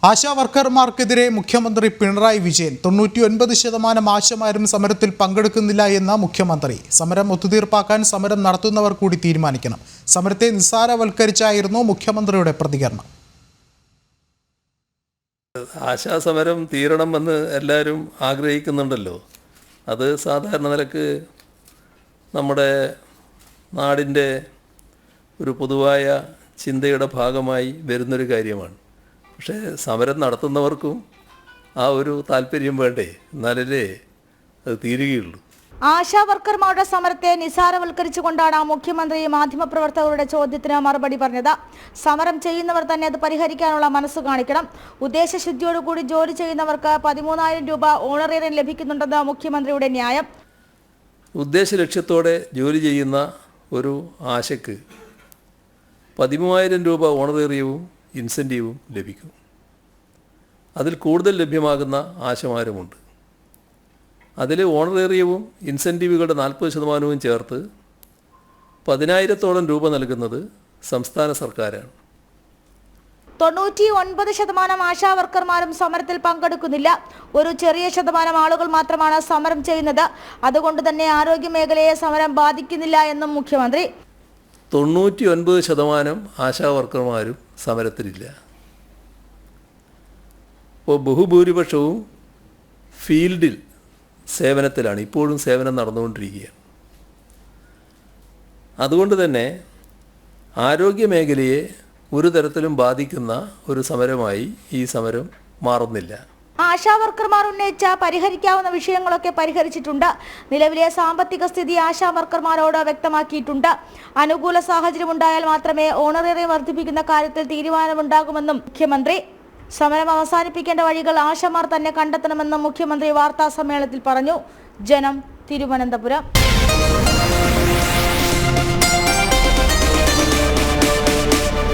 ആശാ വർക്കർമാർക്കെതിരെ മുഖ്യമന്ത്രി പിണറായി വിജയൻ 99% ആശമാരും സമരത്തിൽ പങ്കെടുക്കുന്നില്ല എന്ന മുഖ്യമന്ത്രി. സമരം ഒത്തുതീർപ്പാക്കാൻ സമരം നടത്തുന്നവർ കൂടി തീരുമാനിക്കണം. സമരത്തെ നിസ്സാരവൽക്കരിച്ചായിരുന്നു മുഖ്യമന്ത്രിയുടെ പ്രതികരണം. ആശാ സമരം തീരണമെന്ന് എല്ലാവരും ആഗ്രഹിക്കുന്നുണ്ടല്ലോ. അത് സാധാരണ നിലക്ക് നമ്മുടെ നാടിൻ്റെ ഒരു പൊതുവായ ചിന്തയുടെ ഭാഗമായി വരുന്നൊരു കാര്യമാണ്. പക്ഷേ സമരം നടത്തുന്നവർക്കും ആ ഒരു താല്പര്യം വേണ്ടേ, എന്നാലല്ലേ അത് തീരുകയുള്ളൂ. ആശാ വർക്കർമാരുടെ സമരത്തെ നിസ്സാരവൽക്കരിച്ചുകൊണ്ടാണ് മുഖ്യമന്ത്രി മാധ്യമപ്രവർത്തകരുടെ ചോദ്യത്തിന് മറുപടി പറഞ്ഞത്. സമരം ചെയ്യുന്നവർ തന്നെ അത് പരിഹരിക്കാനുള്ള മനസ്സ് കാണിക്കണം. ഉദ്ദേശശുദ്ധിയോടുകൂടി ജോലി ചെയ്യുന്നവർക്ക് 13,000 രൂപ ഓണറേറിയം ലഭിക്കുന്നുണ്ടെന്ന് മുഖ്യമന്ത്രിയുടെ ന്യായം. ഉദ്ദേശ ലക്ഷ്യത്തോടെ ജോലി ചെയ്യുന്ന ഒരു ആശയ്ക്ക് 13,000 രൂപ ഓണറേറിയവും ഇൻസെൻറ്റീവും ലഭിക്കും. അതിൽ കൂടുതൽ ലഭ്യമാകുന്ന ആശമാരുമുണ്ട്. അതിൽ ഓണറേറിയവും ഇൻസെൻറ്റീവുകളുടെ 40% ചേർത്ത് 10,000-ഓളം രൂപ നൽകുന്നത് സംസ്ഥാന സർക്കാരാണ്. 99% ആശാ വർക്കർമാരും സമരത്തിൽ പങ്കെടുക്കുന്നില്ല. ഒരു ചെറിയ ശതമാനം ആളുകൾ മാത്രമാണ് സമരം ചെയ്യുന്നത്. അതുകൊണ്ട് തന്നെ ആരോഗ്യ മേഖലയെ സമരം ബാധിക്കുന്നില്ല എന്നും മുഖ്യമന്ത്രി. 99% ആശാ വർക്കർമാരും സമരത്തിലില്ല. ഇപ്പോൾ ബഹുഭൂരിപക്ഷവും ഫീൽഡിൽ സേവനത്തിലാണ്, ഇപ്പോഴും സേവനം നടന്നുകൊണ്ടിരിക്കുകയാണ്. അതുകൊണ്ട് തന്നെ ആരോഗ്യ മേഖലയെ ഒരു തരത്തിലും ബാധിക്കുന്ന ഒരു സമരമായി ഈ സമരം മാറുന്നില്ല. ആശാ വർക്കർമാർ ഉന്നയിച്ച പരിഹരിക്കാവുന്ന വിഷയങ്ങളൊക്കെ പരിഹരിച്ചിട്ടുണ്ട്. നിലവിലെ സാമ്പത്തിക സ്ഥിതി ആശാ വർക്കർമാരോട് വ്യക്തമാക്കിയിട്ടുണ്ട്. അനുകൂല സാഹചര്യം ഉണ്ടായാൽ മാത്രമേ ഓണറേറിയം വർദ്ധിപ്പിക്കുന്ന കാര്യത്തിൽ തീരുമാനമുണ്ടാകുമെന്നും മുഖ്യമന്ത്രി. സമരം അവസാനിപ്പിക്കേണ്ട വഴികൾ ആശമാർ തന്നെ കണ്ടെത്തണമെന്നും മുഖ്യമന്ത്രി വാർത്താ സമ്മേളനത്തിൽ പറഞ്ഞു. ജനം, തിരുവനന്തപുരം.